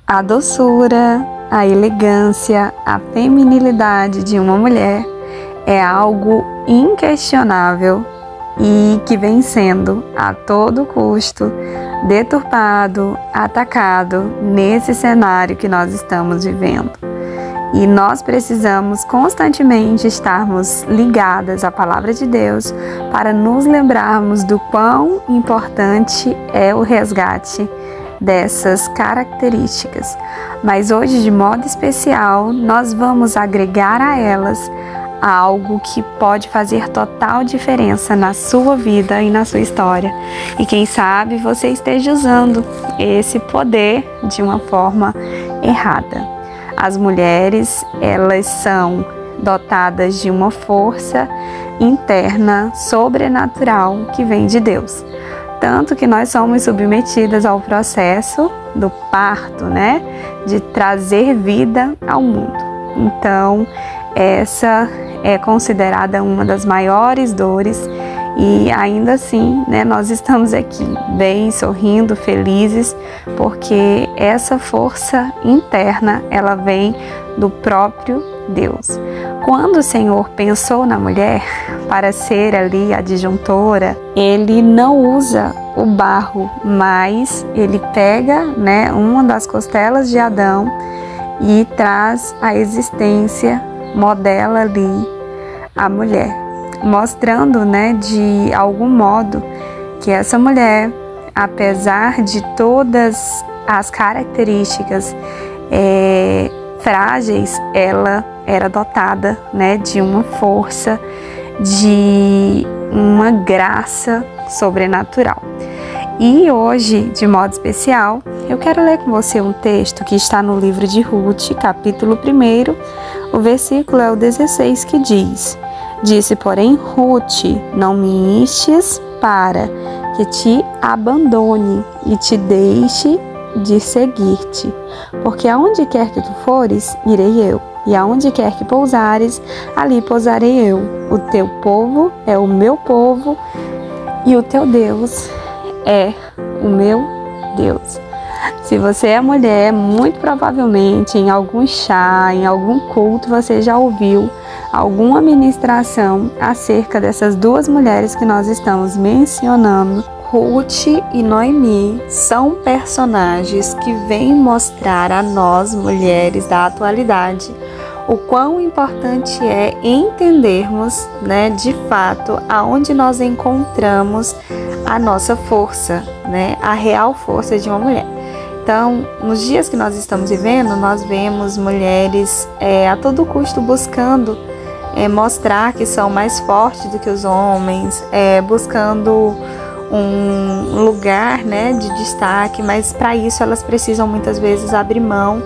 A doçura, a elegância, a feminilidade de uma mulher é algo inquestionável e que vem sendo a todo custo deturpado, atacado nesse cenário que nós estamos vivendo. E nós precisamos constantemente estarmos ligadas à palavra de Deus para nos lembrarmos do quão importante é o resgate dessas características. Mas hoje, de modo especial, nós vamos agregar a elas algo que pode fazer total diferença na sua vida e na sua história. E quem sabe você esteja usando esse poder de uma forma errada. As mulheres, elas são dotadas de uma força interna sobrenatural que vem de Deus. Tanto que nós somos submetidas ao processo do parto, né? De trazer vida ao mundo. Então, essa é considerada uma das maiores dores e ainda assim, né, nós estamos aqui bem, sorrindo, felizes, porque essa força interna, ela vem do próprio Deus. Quando o Senhor pensou na mulher para ser ali a disjuntora, Ele não usa o barro, mas Ele pega, né, uma das costelas de Adão e traz a existência, modela ali a mulher, mostrando, né, de algum modo que essa mulher, apesar de todas as características frágeis, ela era dotada, né, de uma força, de uma graça sobrenatural. E hoje, de modo especial, eu quero ler com você um texto que está no livro de Ruth, capítulo 1, o versículo é o 16, que diz: Disse, porém, Ruth, não me instes para que te abandone e te deixe de seguir-te, porque aonde quer que tu fores, irei eu, e aonde quer que pousares, ali pousarei eu. O teu povo é o meu povo, e o teu Deus é o meu Deus. Se você é mulher, muito provavelmente em algum chá, em algum culto, você já ouviu alguma ministração acerca dessas duas mulheres que nós estamos mencionando. Ruth e Noemi são personagens que vêm mostrar a nós, mulheres da atualidade, o quão importante é entendermos, né, de fato, aonde nós encontramos a nossa força, né, a real força de uma mulher. Então, nos dias que nós estamos vivendo, nós vemos mulheres a todo custo buscando mostrar que são mais fortes do que os homens, buscando um lugar, né, de destaque, mas para isso elas precisam muitas vezes abrir mão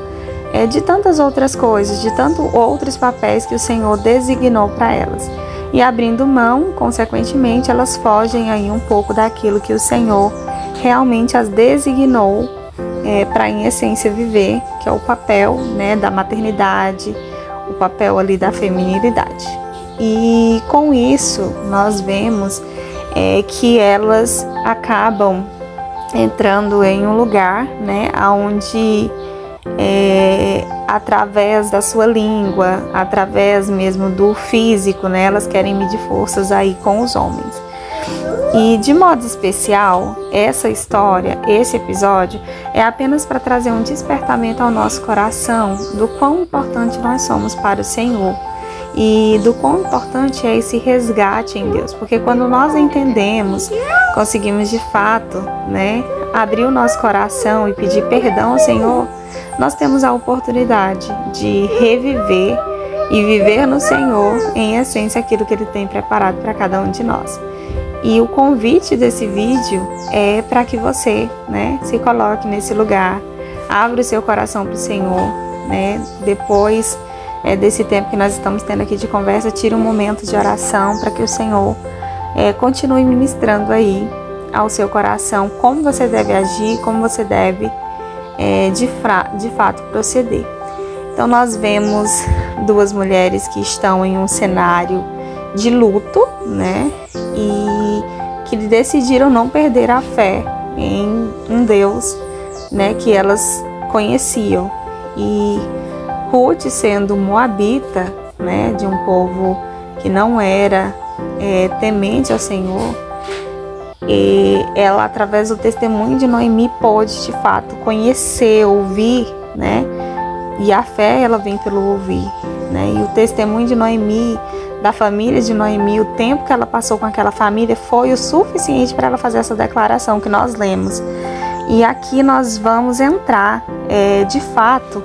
de tantas outras coisas, de tantos outros papéis que o Senhor designou para elas. E abrindo mão, consequentemente, elas fogem aí um pouco daquilo que o Senhor realmente as designou para, em essência, viver, que é o papel, né, da maternidade, o papel ali da feminilidade. E com isso, nós vemos que elas acabam entrando em um lugar, né, onde através da sua língua, através mesmo do físico, né, elas querem medir forças aí com os homens. E de modo especial, essa história, esse episódio, é apenas para trazer um despertamento ao nosso coração do quão importante nós somos para o Senhor e do quão importante é esse resgate em Deus, porque quando nós entendemos, conseguimos de fato, né, abrir o nosso coração e pedir perdão ao Senhor, nós temos a oportunidade de reviver e viver no Senhor, em essência, aquilo que Ele tem preparado para cada um de nós. E o convite desse vídeo é para que você, né, se coloque nesse lugar, abra o seu coração para o Senhor, né, depois desse tempo que nós estamos tendo aqui de conversa, tire um momento de oração para que o Senhor continue ministrando aí ao seu coração como você deve agir, como você deve de fato proceder. Então nós vemos duas mulheres que estão em um cenário de luto, né, e que decidiram não perder a fé em um Deus, né, que elas conheciam. E Ruth, sendo moabita, né, de um povo que não era temente ao Senhor, e ela, através do testemunho de Noemi, pôde de fato conhecer, ouvir, né? E a fé, ela vem pelo ouvir, né? E o testemunho de Noemi, da família de Noemi, o tempo que ela passou com aquela família foi o suficiente para ela fazer essa declaração que nós lemos. E aqui nós vamos entrar, de fato,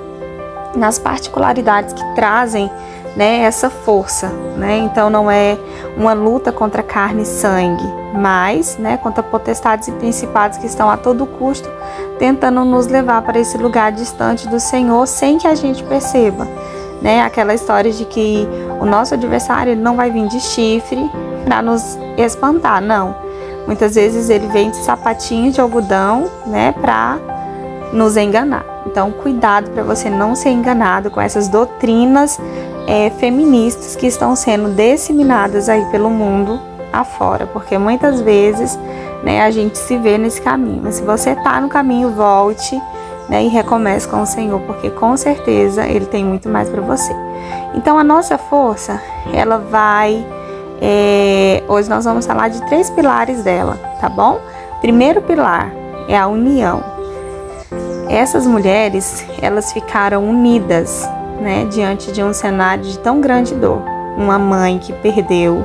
nas particularidades que trazem, né, essa força, né? Então não é uma luta contra carne e sangue, mas, né, contra potestades e principados que estão a todo custo tentando nos levar para esse lugar distante do Senhor sem que a gente perceba, né? Aquela história de que o nosso adversário, ele não vai vir de chifre para nos espantar, não. Muitas vezes ele vem de sapatinho de algodão, né, para nos enganar. Então, cuidado para você não ser enganado com essas doutrinas feministas que estão sendo disseminadas aí pelo mundo afora, porque muitas vezes, né, a gente se vê nesse caminho. Mas se você está no caminho, volte, né, e recomece com o Senhor, porque com certeza Ele tem muito mais para você. Então, a nossa força, ela vai... hoje nós vamos falar de 3 pilares dela, tá bom? Primeiro pilar é a união. Essas mulheres, elas ficaram unidas, né, diante de um cenário de tão grande dor. Uma mãe que perdeu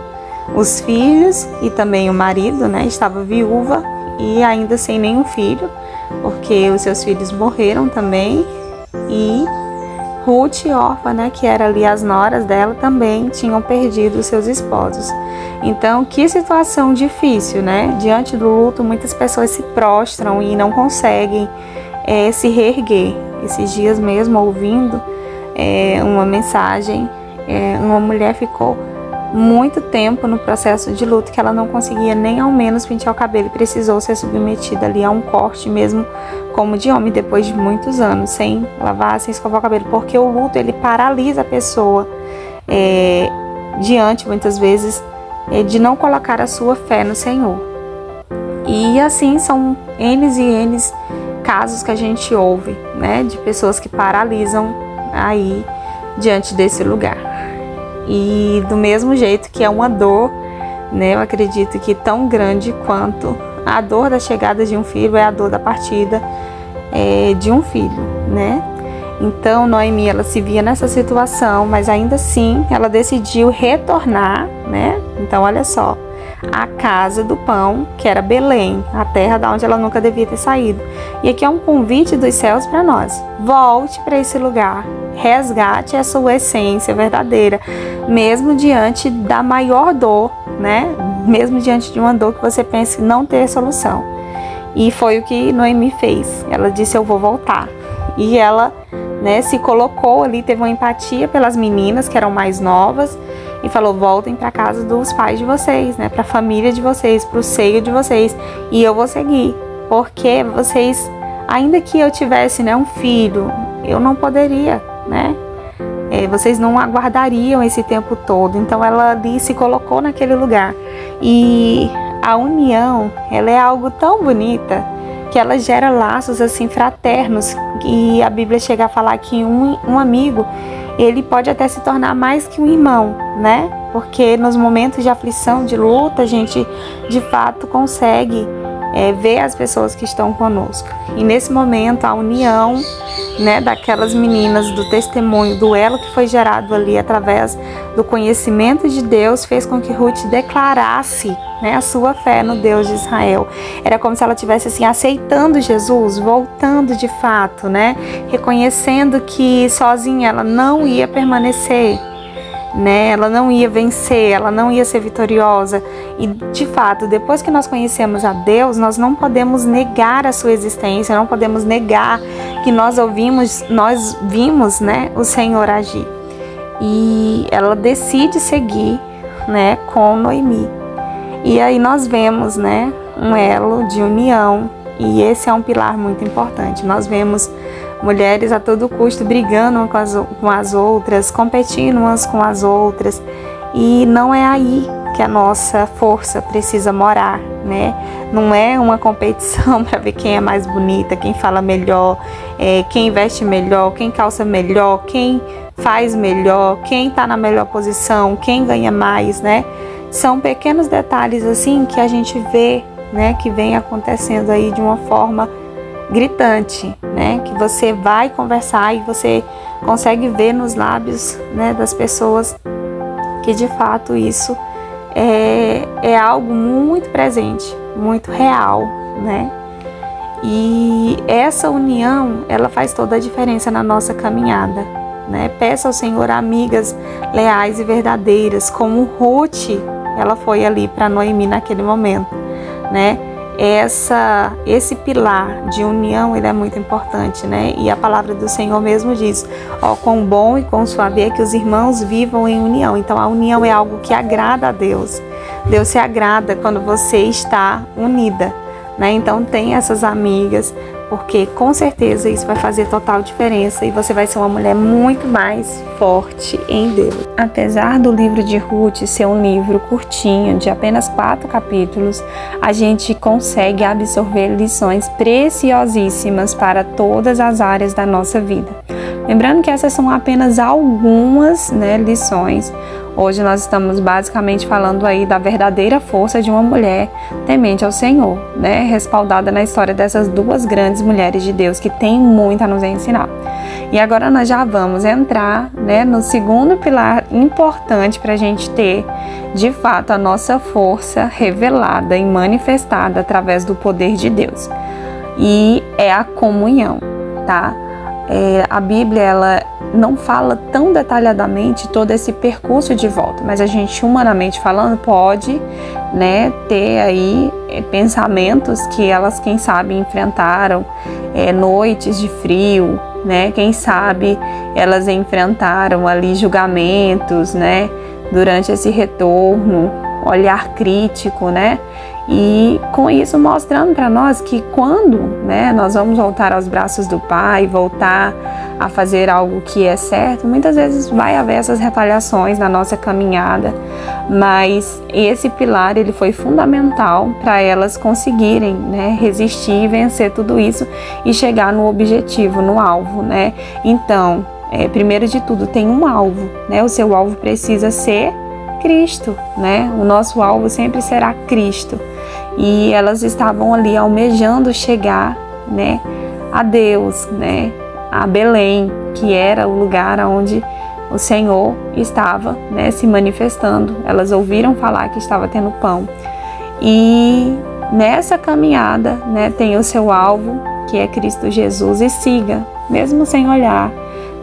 os filhos e também o marido, né, estava viúva e ainda sem nenhum filho, porque os seus filhos morreram também. E Ruth, órfã, né, que era ali as noras dela, também tinham perdido os seus esposos. Então, que situação difícil, né? Diante do luto, muitas pessoas se prostram e não conseguem se reerguer. Esses dias mesmo, ouvindo uma mensagem, uma mulher ficou muito tempo no processo de luto que ela não conseguia nem ao menos pentear o cabelo e precisou ser submetida ali a um corte mesmo como de homem, depois de muitos anos, sem lavar, sem escovar o cabelo, porque o luto, ele paralisa a pessoa diante, muitas vezes, de não colocar a sua fé no Senhor. E assim são N e N casos que a gente ouve, né, de pessoas que paralisam aí diante desse lugar. E do mesmo jeito que é uma dor, né, eu acredito que tão grande quanto a dor da chegada de um filho é a dor da partida de um filho, né? Então Noemi, ela se via nessa situação, mas ainda assim ela decidiu retornar, né? Então olha só, a casa do pão, que era Belém, a terra da onde ela nunca devia ter saído. E aqui é um convite dos céus para nós. Volte para esse lugar, resgate a sua essência verdadeira, mesmo diante da maior dor, né? Mesmo diante de uma dor que você pense não ter solução. E foi o que Noemi fez. Ela disse: eu vou voltar. E ela, né, se colocou ali, teve uma empatia pelas meninas que eram mais novas e falou: voltem para casa dos pais de vocês, né, para a família de vocês, para o seio de vocês, e eu vou seguir, porque vocês, ainda que eu tivesse, né, um filho, eu não poderia, né, vocês não aguardariam esse tempo todo. Então ela ali se colocou naquele lugar. E a união, ela é algo tão bonita que ela gera laços assim fraternos, e a Bíblia chega a falar que um amigo, ele pode até se tornar mais que um irmão, né? Porque nos momentos de aflição, de luta, a gente de fato consegue ver as pessoas que estão conosco. E nesse momento a união, né, daquelas meninas, do testemunho, do elo que foi gerado ali através do conhecimento de Deus, fez com que Ruth declarasse, né, a sua fé no Deus de Israel. Era como se ela estivesse assim aceitando Jesus, voltando de fato, né, reconhecendo que sozinha ela não ia permanecer, né, ela não ia vencer, ela não ia ser vitoriosa. E de fato, depois que nós conhecemos a Deus, nós não podemos negar a sua existência, não podemos negar que nós vimos, né, o Senhor agir. E ela decide seguir, né, com Noemi. E aí nós vemos, né, um elo de união, e esse é um pilar muito importante. Nós vemos mulheres a todo custo brigando umas com as outras, competindo umas com as outras, e não é aí que a nossa força precisa morar, né? Não é uma competição para ver quem é mais bonita, quem fala melhor, quem veste melhor, quem calça melhor, quem faz melhor, quem está na melhor posição, quem ganha mais, né? São pequenos detalhes assim que a gente vê, né, que vem acontecendo aí de uma forma gritante, né? Que você vai conversar e você consegue ver nos lábios, né, das pessoas que de fato isso é algo muito presente, muito real, né? E essa união, ela faz toda a diferença na nossa caminhada, né? Peça ao Senhor amigas leais e verdadeiras, como Ruth, ela foi ali para Noemi naquele momento, né? Esse pilar de união, ele é muito importante, né? E a palavra do Senhor mesmo diz, ó, quão bom e quão suave é que os irmãos vivam em união. Então a união é algo que agrada a Deus. Deus se agrada quando você está unida, né? Então tem essas amigas, porque com certeza isso vai fazer total diferença e você vai ser uma mulher muito mais forte em Deus. Apesar do livro de Ruth ser um livro curtinho, de apenas 4 capítulos, a gente consegue absorver lições preciosíssimas para todas as áreas da nossa vida. Lembrando que essas são apenas algumas, né, lições. Hoje nós estamos basicamente falando aí da verdadeira força de uma mulher temente ao Senhor, né? Respaldada na história dessas 2 grandes mulheres de Deus que têm muito a nos ensinar. E agora nós já vamos entrar, né, no segundo pilar importante para a gente ter, de fato, a nossa força revelada e manifestada através do poder de Deus. E é a comunhão, tá? A Bíblia, ela não fala tão detalhadamente todo esse percurso de volta, mas a gente, humanamente falando, pode, né, ter aí pensamentos que elas, quem sabe, enfrentaram noites de frio, né, quem sabe elas enfrentaram ali julgamentos, né, durante esse retorno, olhar crítico, né, e com isso mostrando para nós que quando, né, nós vamos voltar aos braços do Pai, voltar a fazer algo que é certo, muitas vezes vai haver essas retaliações na nossa caminhada, mas esse pilar, ele foi fundamental para elas conseguirem, né, resistir e vencer tudo isso e chegar no objetivo, no alvo, né? Então, primeiro de tudo, tem um alvo, né? O seu alvo precisa ser Cristo, né? O nosso alvo sempre será Cristo. E elas estavam ali almejando chegar, né, a Deus, né, a Belém, que era o lugar onde o Senhor estava, né, se manifestando. Elas ouviram falar que estava tendo pão. E nessa caminhada, né, tem o seu alvo, que é Cristo Jesus, e siga, mesmo sem olhar,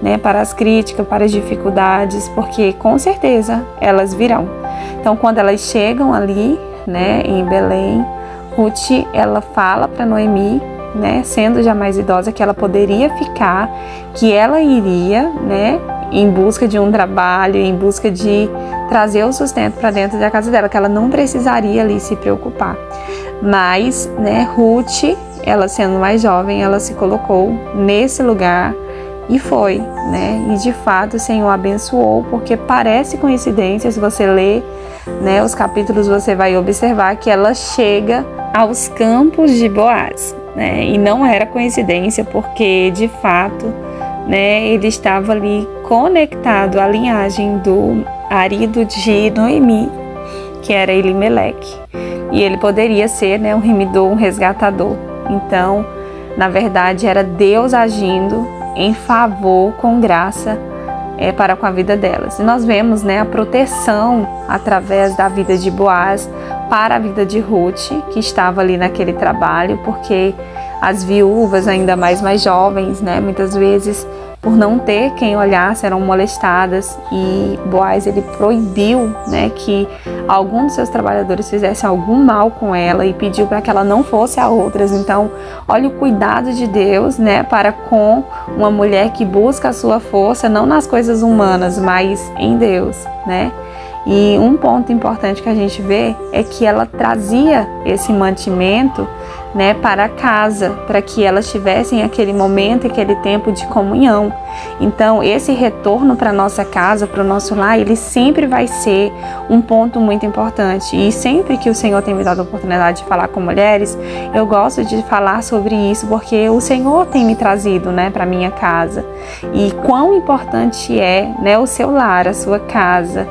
né, para as críticas, para as dificuldades, porque com certeza elas virão. Então, quando elas chegam ali, né, em Belém, Ruth, ela fala para Noemi, né, sendo já mais idosa, que ela poderia ficar, que ela iria, né, em busca de um trabalho, em busca de trazer o sustento para dentro da casa dela, que ela não precisaria ali se preocupar. Mas, né, Ruth, ela sendo mais jovem, ela se colocou nesse lugar e foi, né, e de fato o Senhor abençoou, porque parece coincidência, se você ler, né, os capítulos, você vai observar que ela chega aos campos de Boaz, né, e não era coincidência, porque de fato, né, ele estava ali conectado à linhagem do marido de Noemi, que era Elimeleque, e ele poderia ser, né, um remidor, um resgatador. Então, na verdade, era Deus agindo em favor, com graça, para com a vida delas. E nós vemos, né, a proteção através da vida de Boaz para a vida de Ruth, que estava ali naquele trabalho, porque as viúvas, ainda mais jovens, né, muitas vezes, por não ter quem olhasse, eram molestadas, e Boaz, ele proibiu, né, que algum dos seus trabalhadores fizesse algum mal com ela e pediu para que ela não fosse a outras. Então, olha o cuidado de Deus, né, para com uma mulher que busca a sua força, não nas coisas humanas, mas em Deus, né? E um ponto importante que a gente vê é que ela trazia esse mantimento né, para casa, para que elas tivessem aquele momento, aquele tempo de comunhão. Então, esse retorno para nossa casa, para o nosso lar, ele sempre vai ser um ponto muito importante. E sempre que o Senhor tem me dado a oportunidade de falar com mulheres, eu gosto de falar sobre isso, porque o Senhor tem me trazido, né, para minha casa. E quão importante é, né, o seu lar, a sua casa,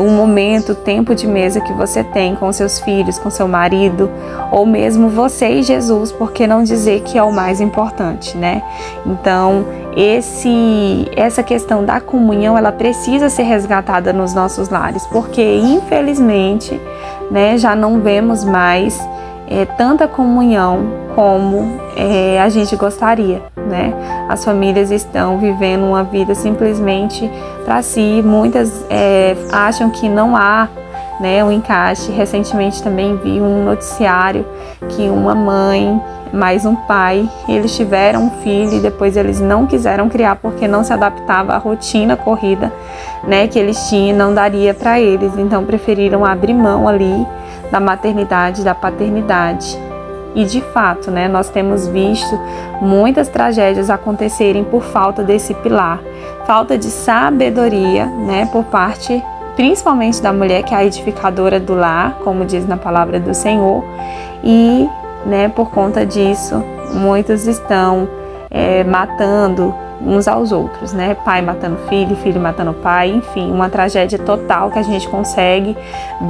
o momento, o tempo de mesa que você tem com seus filhos, com seu marido, ou mesmo você e Jesus, por que não dizer que é o mais importante, né? Então, essa questão da comunhão, ela precisa ser resgatada nos nossos lares, porque infelizmente, né, já não vemos mais tanta comunhão como a gente gostaria, né? As famílias estão vivendo uma vida simplesmente para si. Muitas acham que não há, né, um encaixe. Recentemente também vi um noticiário que uma mãe mais um pai, eles tiveram um filho e depois eles não quiseram criar porque não se adaptava à rotina corrida, né, que eles tinham, não daria para eles. Então preferiram abrir mão ali da maternidade, da paternidade. E de fato, né, nós temos visto muitas tragédias acontecerem por falta desse pilar, falta de sabedoria, né, por parte principalmente da mulher, que é a edificadora do lar, como diz na palavra do Senhor. E, né, por conta disso, muitos estão matando uns aos outros, né? Pai matando filho, filho matando pai, enfim, uma tragédia total que a gente consegue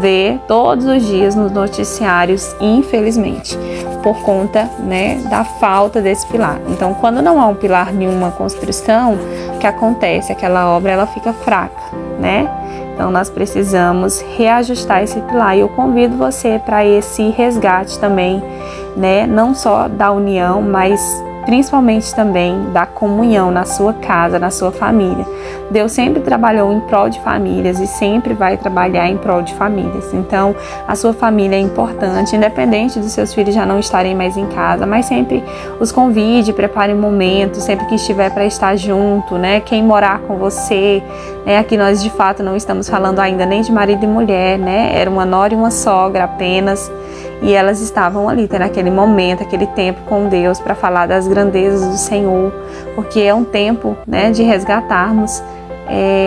ver todos os dias nos noticiários, infelizmente, por conta, né, da falta desse pilar. Então, quando não há um pilar em uma construção, o que acontece? Aquela obra, ela fica fraca, né? Então, nós precisamos reajustar esse pilar. E eu convido você para esse resgate também, né? Não só da união, mas principalmente também da comunhão na sua casa, na sua família. Deus sempre trabalhou em prol de famílias e sempre vai trabalhar em prol de famílias. Então, a sua família é importante, independente dos seus filhos já não estarem mais em casa, mas sempre os convide, prepare um momento, sempre que estiver para estar junto, né? Quem morar com você, né? Aqui nós de fato não estamos falando ainda nem de marido e mulher, né? Era uma nora e uma sogra apenas. E elas estavam ali, tendo aquele momento, aquele tempo com Deus para falar das grandezas do Senhor, porque é um tempo, né, de resgatarmos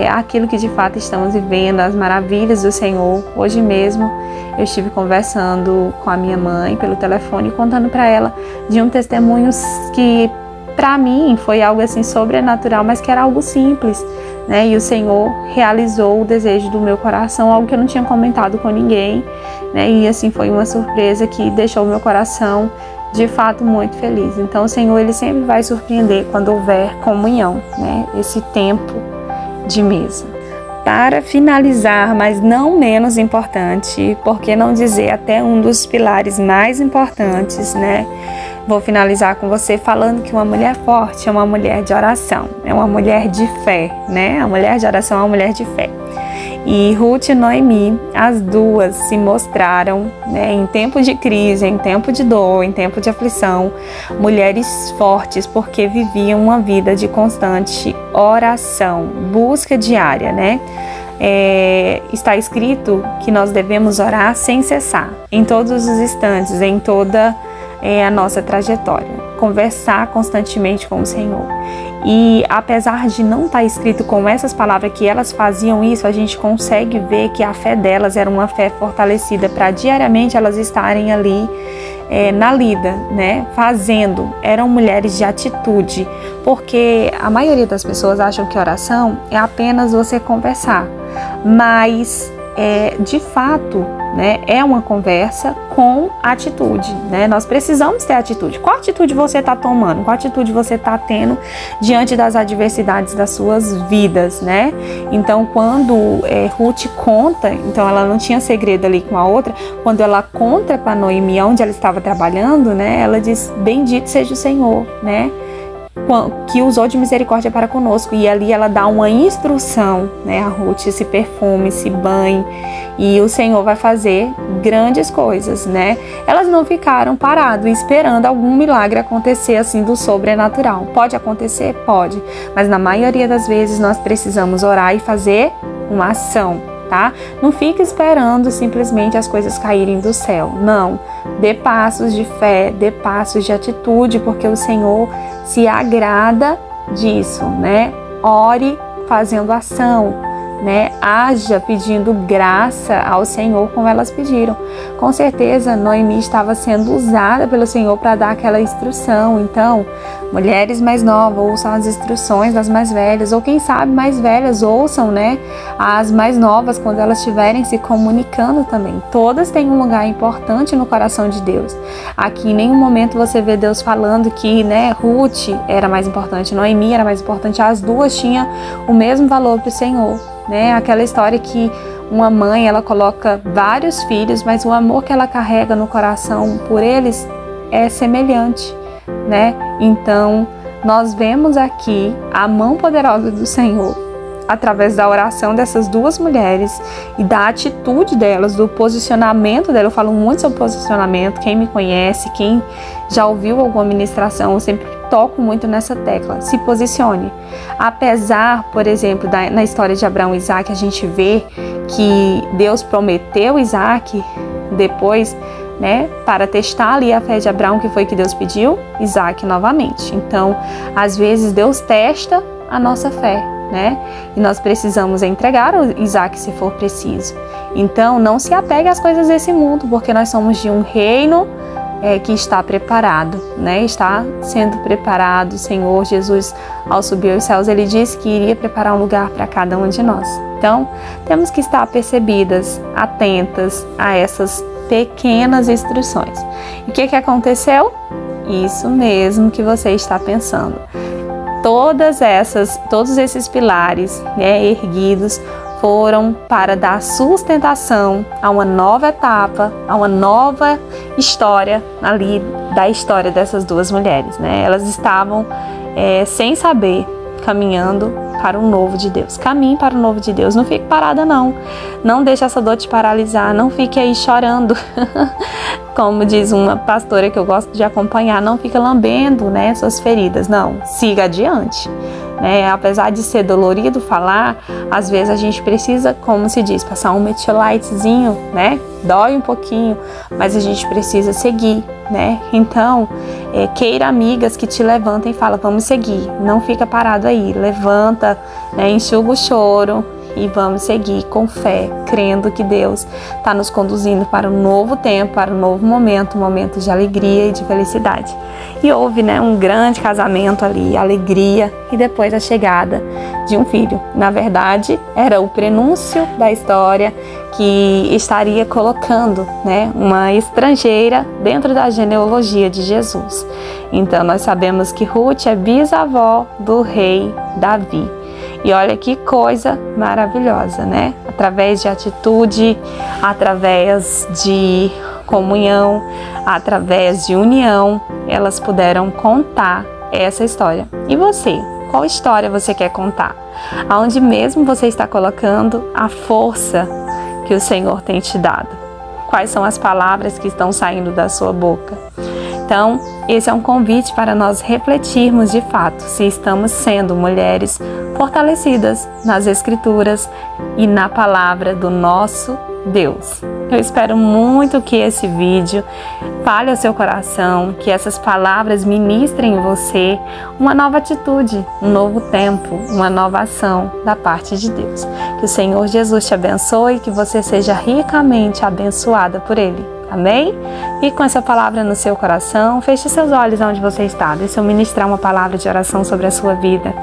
aquilo que de fato estamos vivendo, as maravilhas do Senhor. Hoje mesmo eu estive conversando com a minha mãe pelo telefone, contando para ela de um testemunho que para mim foi algo assim sobrenatural, mas que era algo simples, né? E o Senhor realizou o desejo do meu coração, algo que eu não tinha comentado com ninguém, né? E assim foi uma surpresa que deixou o meu coração de fato muito feliz. Então o Senhor, ele sempre vai surpreender quando houver comunhão, né? Esse tempo de mesa. Para finalizar, mas não menos importante, por que não dizer até um dos pilares mais importantes, né? Vou finalizar com você falando que uma mulher forte é uma mulher de oração, é uma mulher de fé, né? A mulher de oração é uma mulher de fé. E Ruth e Noemi, as duas se mostraram, né, em tempo de crise, em tempo de dor, em tempo de aflição, mulheres fortes, porque viviam uma vida de constante oração, busca diária, né? Está escrito que nós devemos orar sem cessar, em todos os instantes, em toda a nossa trajetória, conversar constantemente com o Senhor. E apesar de não estar escrito com essas palavras que elas faziam isso, a gente consegue ver que a fé delas era uma fé fortalecida para diariamente elas estarem ali na lida, né, fazendo. Eram mulheres de atitude, porque a maioria das pessoas acham que oração é apenas você conversar, mas de fato, né, é uma conversa com atitude, né? Nós precisamos ter atitude. Qual atitude você está tomando? Qual atitude você está tendo diante das adversidades das suas vidas, né? Então, quando Ruth conta, então ela não tinha segredo ali com a outra, quando ela conta para Noemi onde ela estava trabalhando, né? Ela diz: bendito seja o Senhor, né? Que usou de misericórdia para conosco. E ali ela dá uma instrução, né, a Ruth: se perfume, se banhe, e o Senhor vai fazer grandes coisas, né? Elas não ficaram paradas esperando algum milagre acontecer assim do sobrenatural. Pode acontecer? Pode, mas na maioria das vezes nós precisamos orar e fazer uma ação, tá? Não fique esperando simplesmente as coisas caírem do céu, não. dê passos de fé, dê passos de atitude, porque o Senhor se agrada disso, né? Ore fazendo ação, né? Haja pedindo graça ao Senhor como elas pediram. Com certeza Noemi estava sendo usada pelo Senhor para dar aquela instrução. Então, mulheres mais novas ouçam as instruções das mais velhas, ou quem sabe mais velhas ouçam, né, as mais novas quando elas estiverem se comunicando também. Todas têm um lugar importante no coração de Deus. Aqui em nenhum momento você vê Deus falando que, né, Ruth era mais importante, Noemi era mais importante. As duas tinham o mesmo valor para o Senhor. Né? Aquela história que uma mãe, ela coloca vários filhos, mas o amor que ela carrega no coração por eles é semelhante, né? Então, nós vemos aqui a mão poderosa do Senhor através da oração dessas duas mulheres e da atitude delas, do posicionamento delas. Eu falo muito sobre posicionamento. Quem me conhece, quem já ouviu alguma ministração, eu sempre toco muito nessa tecla. Se posicione. Apesar, por exemplo, na história de Abraão e Isaac, a gente vê que Deus prometeu Isaac depois, né, para testar ali a fé de Abraão, que foi que Deus pediu? Isaac novamente. Então, às vezes Deus testa a nossa fé, né? E nós precisamos entregar o Isaac se for preciso. Então, não se apegue às coisas desse mundo, porque nós somos de um reino que está preparado, né? Está sendo preparado. O Senhor Jesus, ao subir aos céus, ele disse que iria preparar um lugar para cada um de nós. Então, temos que estar percebidas, atentas a essas pequenas instruções. E o que aconteceu? Isso mesmo que você está pensando. Todos esses pilares, né, erguidos foram para dar sustentação a uma nova etapa, a uma nova história ali da história dessas duas mulheres, né? Elas estavam sem saber, caminhando para o novo de Deus. Caminhe para o novo de Deus. Não fique parada, não. Não deixe essa dor te paralisar. Não fique aí chorando. Como diz uma pastora que eu gosto de acompanhar, não fica lambendo, né, suas feridas. Não, siga adiante. Apesar de ser dolorido falar, às vezes a gente precisa, como se diz, passar um Metiolitezinho, né? Dói um pouquinho, mas a gente precisa seguir, né? Então, queira amigas que te levantem e fala, vamos seguir. Não fica parado aí, levanta, né? Enxuga o choro e vamos seguir com fé, crendo que Deus está nos conduzindo para um novo tempo, para um novo momento, um momento de alegria e de felicidade. E houve, né, um grande casamento ali, alegria, e depois a chegada de um filho. Na verdade, era o prenúncio da história que estaria colocando, né, uma estrangeira dentro da genealogia de Jesus. Então, nós sabemos que Ruth é bisavó do rei Davi. E olha que coisa maravilhosa, né? Através de atitude, através de comunhão, através de união, elas puderam contar essa história. E você? Qual história você quer contar? Aonde mesmo você está colocando a força que o Senhor tem te dado? Quais são as palavras que estão saindo da sua boca? Então, esse é um convite para nós refletirmos de fato se estamos sendo mulheres fortalecidas nas Escrituras e na palavra do nosso Deus. Eu espero muito que esse vídeo fale ao seu coração, que essas palavras ministrem em você uma nova atitude, um novo tempo, uma nova ação da parte de Deus. Que o Senhor Jesus te abençoe e que você seja ricamente abençoada por Ele. Amém? E com essa palavra no seu coração, feche seus olhos onde você está. Deixa eu ministrar uma palavra de oração sobre a sua vida.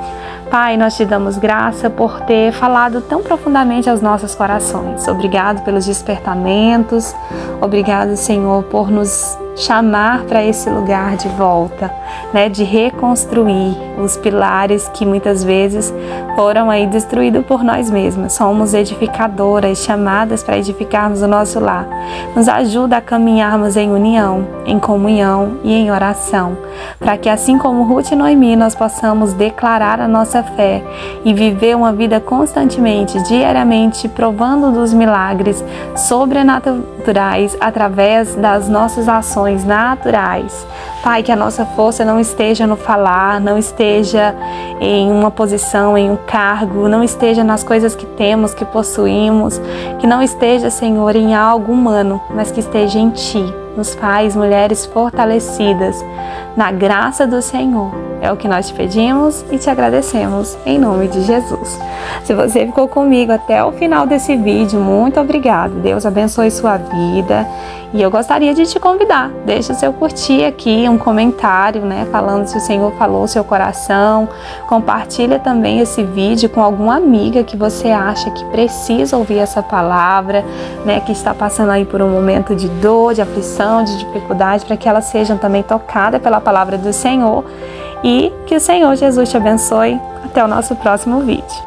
Pai, nós te damos graça por ter falado tão profundamente aos nossos corações. Obrigado pelos despertamentos. Obrigado, Senhor, por nos chamar para esse lugar de volta, né, de reconstruir os pilares que muitas vezes foram aí destruídos por nós mesmas. Somos edificadoras, chamadas para edificarmos o nosso lar. Nos ajuda a caminharmos em união, em comunhão e em oração, para que assim como Ruth e Noemi, nós possamos declarar a nossa fé e viver uma vida constantemente, diariamente, provando dos milagres sobrenaturais através das nossas ações naturais. Pai, que a nossa força não esteja no falar, não esteja em uma posição, em um cargo, não esteja nas coisas que temos, que possuímos, que não esteja, Senhor, em algo humano, mas que esteja em Ti, nos faz mulheres fortalecidas na graça do Senhor. É o que nós te pedimos e te agradecemos em nome de Jesus. Se você ficou comigo até o final desse vídeo, muito obrigada. Deus abençoe sua vida. E eu gostaria de te convidar, deixa o seu curtir aqui, um comentário, né, falando se o Senhor falou o seu coração. Compartilha também esse vídeo com alguma amiga que você acha que precisa ouvir essa palavra, né, que está passando aí por um momento de dor, de aflição, de dificuldade, para que elas sejam também tocadas pela palavra do Senhor. E que o Senhor Jesus te abençoe. Até o nosso próximo vídeo.